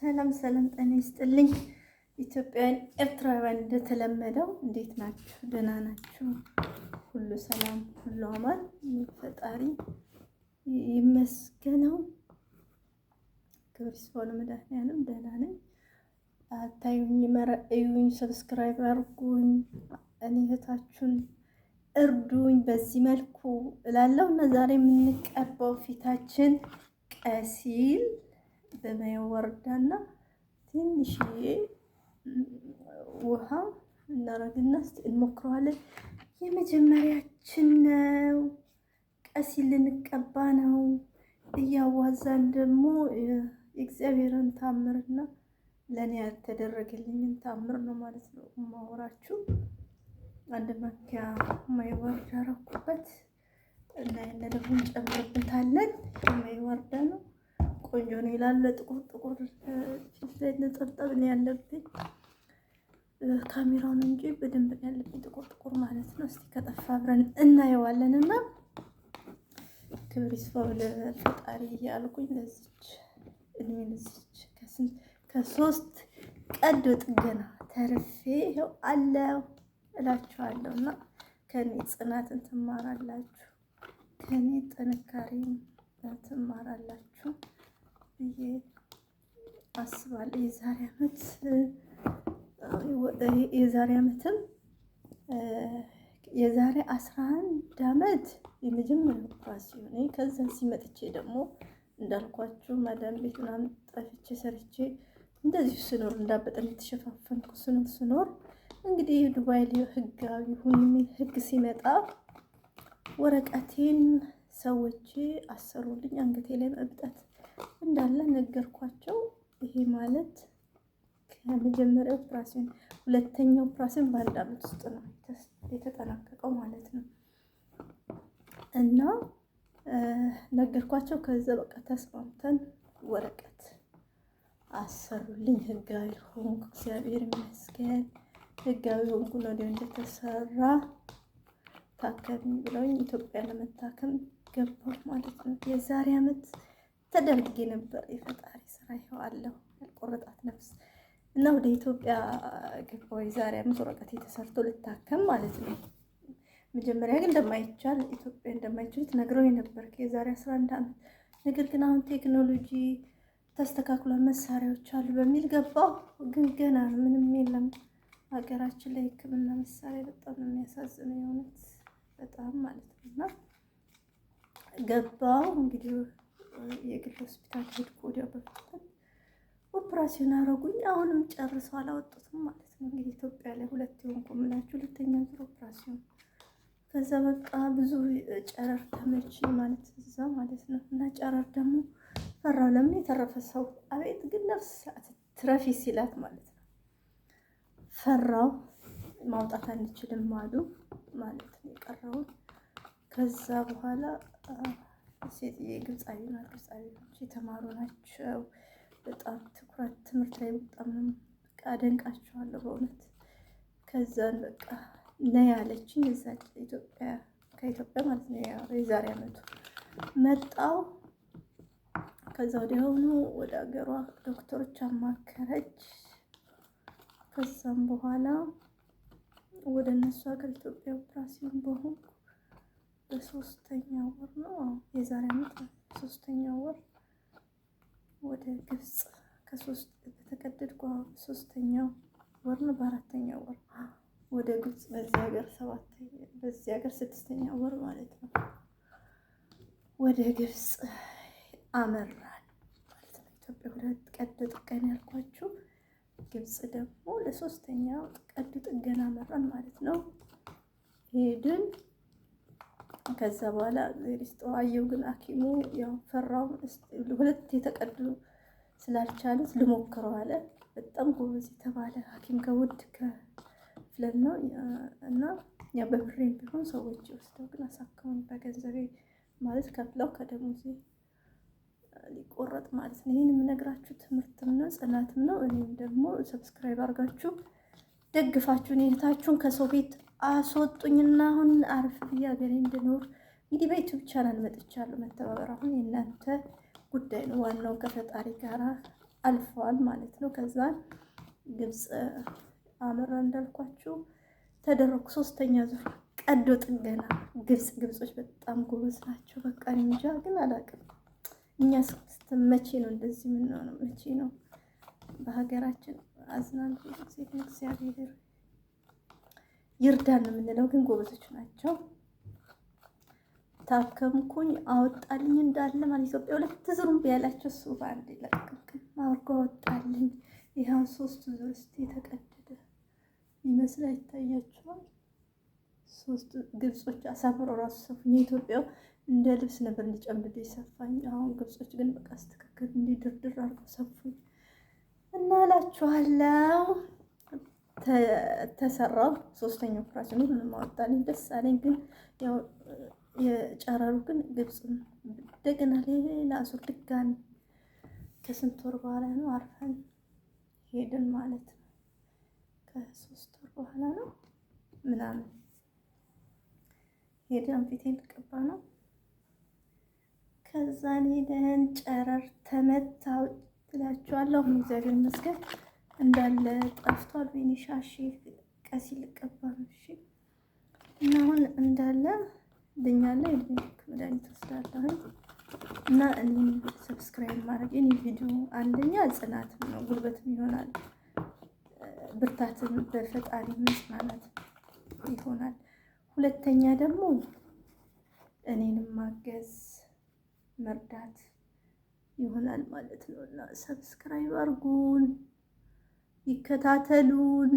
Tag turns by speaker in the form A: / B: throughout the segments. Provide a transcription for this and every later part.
A: ሰላም ሰላም፣ ጤና ይስጥልኝ ኢትዮጵያውያን ኤርትራውያን፣ እንደተለመደው እንዴት ናችሁ? ደህና ናችሁ? ሁሉ ሰላም፣ ሁሉ አማን፣ ፈጣሪ ይመስገነው። ክብር ይስፋ ለመድኃኒዓለም። ደህና ነኝ። አታዩኝ፣ እዩኝ፣ ሰብስክራይብ አድርጉኝ፣ እኔ እህታችሁን እርዱኝ በዚህ መልኩ እላለሁ። እና ዛሬ የምንቀባው ፊታችን ቀሲል በመወርዳና ትንሽዬ ውሃ እናረግና እስቲ እንሞክረዋለን። የመጀመሪያችን ነው። ቀሲል ልንቀባ ነው። እያዋዛን ደግሞ የእግዚአብሔርን ታምርና ለእኔ ያልተደረገልኝን ታምር ነው ማለት ነው ማወራችሁ። አንድ ማንኪያ ማይወርድ አረኩበት እና ያለ ደግሞ እንጨምርበታለን። ማይወርድ ነው፣ ቆንጆ ነው ይላል። ጥቁር ጥቁር ፊት ላይ ነጠብጠብ ነው ያለብኝ፣ ካሜራውን እንጂ በደንብ ነው ያለብኝ ጥቁር ጥቁር ማለት ነው። እስቲ ከጠፋ አብረን እናየዋለን። እና ክብር ይስፋው ለፈጣሪ እያልኩኝ ለዚች እድሜ ለዚች ከሶስት ቀዶ ጥገና ተርፌ ይኸው አለው እላችኋለሁ። እና ከኔ ጽናትን ትማራላችሁ፣ ከኔ ጥንካሬን ትማራላችሁ ብዬ አስባለሁ። የዛሬ ዓመትም የዛሬ 11 ዓመት የመጀመሪያው ኦፕራሲዮን። ከዛ ሲመጥቼ ደግሞ እንዳልኳችሁ ማዳም ቤት ምናምን ጠፍቼ ሰርቼ እንደዚሁ ስኖር እንዳበጠን የተሸፋፈንኩ ስኖር እንግዲህ ዱባይ ላይ ህጋዊ ሁን የሚል ህግ ሲመጣ ወረቀቴን ሰዎች አሰሩልኝ። አንገቴ ላይ መብጠት እንዳለ ነገርኳቸው። ይሄ ማለት ከመጀመሪያው ኦፕራሲዮን ሁለተኛው ኦፕራሲዮን በአንድ ዓመት ውስጥ ነው የተጠናቀቀው ማለት ነው። እና ነገርኳቸው። ከዛ በቃ ተስማምተን ወረቀት አሰሩልኝ። ህጋዊ ሆንኩ፣ እግዚአብሔር ይመስገን። ህጋዊ ሆንኩ ነው እንደተሰራ ታከሚ ብለውኝ ኢትዮጵያ ለመታከም ገባሁ ማለት ነው። የዛሬ ዓመት ተደርጌ ነበር። የፈጣሪ ስራ ይኸው አለሁ ያልቆረጣት ነፍስ እና ወደ ኢትዮጵያ ገባሁ። የዛሬ ዓመት ወረቀት የተሰርቶ ልታከም ማለት ነው። መጀመሪያ ግን እንደማይቻል ኢትዮጵያ እንደማይችል ነግረው ነበር የዛሬ 11 ዓመት። ነገር ግን አሁን ቴክኖሎጂ ተስተካክሏል፣ መሳሪያዎች አሉ በሚል ገባሁ። ግን ገና ምንም የለም ሀገራችን ላይ ሕክምና መሳሪያ በጣም ነው የሚያሳዝነው፣ የእውነት በጣም ማለት ነው። እና ገባሁ እንግዲህ የግል ሆስፒታል ሄድኩ። ወዲያው በፍጥነት ኦፕራሲዮን አረጉኝ። አሁንም ጨርሰው አላወጡትም ማለት ነው። እንግዲህ ኢትዮጵያ ላይ ሁለት የሆንኩ የምላችሁ ሁለተኛ ዙር ኦፕራሲዮን። ከዛ በቃ ብዙ ጨረር ተመች ማለት እዛ ማለት ነው። እና ጨረር ደግሞ ፈራው። ለምን የተረፈ ሰው አቤት ግን ነፍስ ትረፊ ሲላት ማለት ነው። ፈራው። ማውጣት አንችልም አሉ ማለት ነው የቀረውን። ከዛ በኋላ ሴትዬ ግብፃዊ ናት፣ ግብፃዊዎች የተማሩ ናቸው። በጣም ትኩረት ትምህርት ላይ በጣም አደንቃቸዋለሁ በእውነት። ከዛን በቃ ነይ ያለችኝ እዛ ከኢትዮጵያ ማለት ነው የዛሬ ዓመቱ መጣው። ከዛ ወዲያውኑ ወደ ሀገሯ ዶክተሮች አማከረች። ከዛም በኋላ ወደ እነሱ ሀገር ኢትዮጵያ ኦፕራሲዮን በሆንኩ በ3ኛው ወር ነው የዛሬ ዓመት 3ኛው ወር ወደ ግብፅ በተቀደድኩ 3ኛው ወር ነው በ4ኛው ወር ወደ ግብፅ በዚህ ሀገር 6ኛው ወር ማለት ነው ወደ ግብፅ አመራን ማለት ነው። ኢትዮጵያ ሁለት ቀዶ ጥገና ያልኳችሁ፣ ግብፅ ደግሞ ለ3ኛው ቀዶ ጥገና አመራን ማለት ነው። ሄድን። ከዛ በኋላ አየሁ። ግን ሐኪሙ ያው ፈራው። ሁለት የተቀዱ ስላልቻሉት ልሞክረው አለ። በጣም ጎበዝ የተባለ ሐኪም ከውድ ከፍለን ነው እና ያው በብሬን ቢሆን ሰዎች ወስደው ግን አሳክመው በገንዘቤ ማለት ከፍለው ከደሞዜ ሊቆረጥ ማለት ነው። ይህን የምነግራችሁ ትምህርትም ነው ጽናትም ነው። እኔም ደግሞ ሰብስክራይብ አድርጋችሁ ደግፋችሁን እህታችሁን ከሰው ቤት አስወጡኝና አሁን አርፍ ብዬ ሀገሬ እንድኖር እንግዲህ በዩቲዩብ ቻናል መጥቻለሁ። መተባበር አሁን የእናንተ ጉዳይ ነው። ዋናው ከፈጣሪ ጋራ አልፈዋል ማለት ነው። ከዛ ግብፅ አምራ እንዳልኳችሁ ተደረጉ። ሶስተኛ ዙር ቀዶ ጥገና ግብጾች በጣም ጎበዝ ናቸው። በቃ እንጃ ግን አላውቅም። እኛ መቼ ነው እንደዚህ የምንሆነው? መቼ ነው በሀገራችን አዝናን ጊዜ እግዚአብሔር ይርዳን ነው የምንለው። ግን ጎበዞች ናቸው። ታከምኩኝ አወጣልኝ እንዳለ ማለት ኢትዮጵያ ሁለት ዙሩም ቢያላቸው እሱ በአንድ ለቅቅም አውርጎ አወጣልኝ። ይኸው 3 ዙር እስቲ የተቀደደ ይመስላ ይታያቸዋል። 3 ግብጾች አሳምረው ራሱ ሰፉኝ። የኢትዮጵያው እንደ ልብስ ነበር እንዲጨምድ ይሰፋኝ። አሁን ግብጾች ግን በቃ አስተካከል እንዲድርድር አድርገው ሰፉኝ እና እላችኋለሁ። ተሰራው 3ኛው ኦፕራሽን ምንም አወጣልኝ፣ ደስ አለኝ። ግን ያው የጨረሩ ግን ግብጽ እንደገና ሌላ ዙር ድጋሚ ከስንት ወር በኋላ ነው አርፈን ሄድን ማለት ነው። ከ3 ወር በኋላ ነው ምናምን ሄደን ፊቴን ልቀባ ነው። ከዛን ሄደን ጨረር ተመታው ትላችኋለሁ። አሁን እግዚአብሔር ይመስገን እንዳለ ጠፍቷል። ሻሺ ቀሲ ልቀባ ነው። እሺ እና አሁን እንዳለ ድኛለሁ። የድንክ መድኃኒት ወስዳለሁ እና እኔን ሰብስክራይብ ማድረግ እኔ ቪዲዮ አንደኛ ጽናትም ነው ጉልበትም ይሆናል፣ ብርታትም በፈጣሪ መጽናናት ይሆናል። ሁለተኛ ደግሞ እኔንም ማገዝ መርዳት ይሆናል ማለት ነው። እና ሰብስክራይብ አድርጉን፣ ይከታተሉን።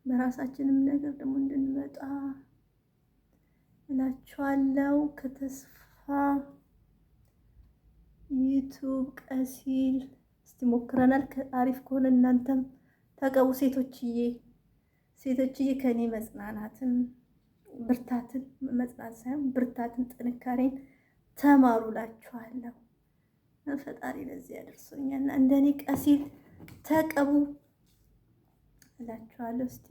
A: በራሳችንም ነገር ደግሞ እንድንመጣ እላችኋለሁ። ከተስፋ ዩቱብ ቀሲል እስቲ ሞክረናል። አሪፍ ከሆነ እናንተም ተቀቡ ሴቶችዬ ከኔ መጽናናትን ብርታትን መጽናት ሳይሆን ብርታትን ጥንካሬን ተማሩ እላችኋለሁ። ፈጣሪ ለዚህ ያደርሶኛልና እንደኔ ቀሲል ተቀቡ እላችኋለሁ። እስቲ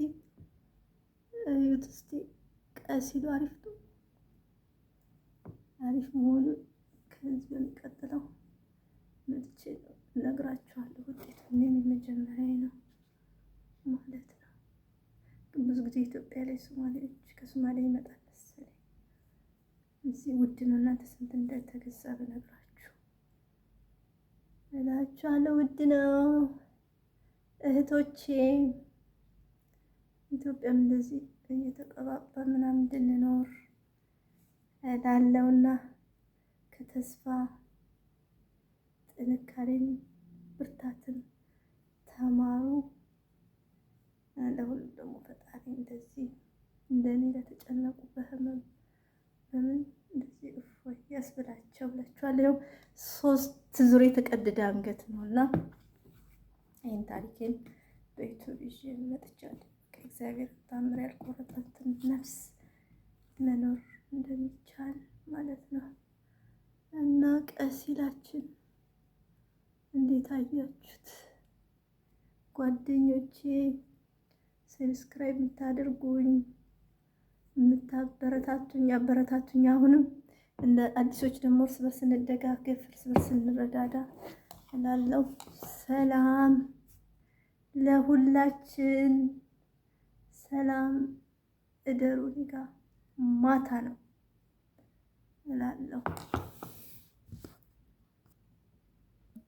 A: እዩት እስቲ ቀሲሉ አሪፍ ነው። አሪፍ መሆኑን ከዚህ በሚቀጥለው መጥቼ እነግራችኋለሁ። ውጤቱ እኔም የመጀመሪያ ነው ማለት ነው። ግን ብዙ ጊዜ ኢትዮጵያ ላይ ሶማሌዎች ከሶማሌ ይመጣል መሰለኝ። እዚህ ውድ ነው። እናንተ ስንት እንደተገዛ በነግራችሁ እላችኋለሁ። ውድ ነው እህቶቼ። ኢትዮጵያም እንደዚህ እየተቀባባ ምናምን እንድንኖር እላለሁና ከተስፋ ጥንካሬን ብርታትን ተማሩ። ለሁሉም ደግሞ ፈጣሪ እንደዚህ እንደኔ ለተጨነቁ በህመም በምን እንደዚህ እፎይ ያስብላቸው ብላችኋለሁ። 3 ዙር የተቀደደ አንገት ነውና ይሄን ታሪኬን በዩቲዩብ ይዤ መጥቻለሁ። ከእግዚአብሔር ታምር ያልቆረጠትን ነፍስ መኖር እንደሚቻል ማለት ነው። እና ቀሲላችን እንዴት አያችሁት ጓደኞቼ? ሰብስክራይብ የምታደርጉኝ የምታበረታቱኝ አበረታቱኝ። አሁንም እንደ አዲሶች ደግሞ እርስ በርስ እንደጋገፍ፣ እርስ በርስ እንረዳዳ እላለሁ። ሰላም ለሁላችን፣ ሰላም እደሩ። ጋ ማታ ነው እላለሁ።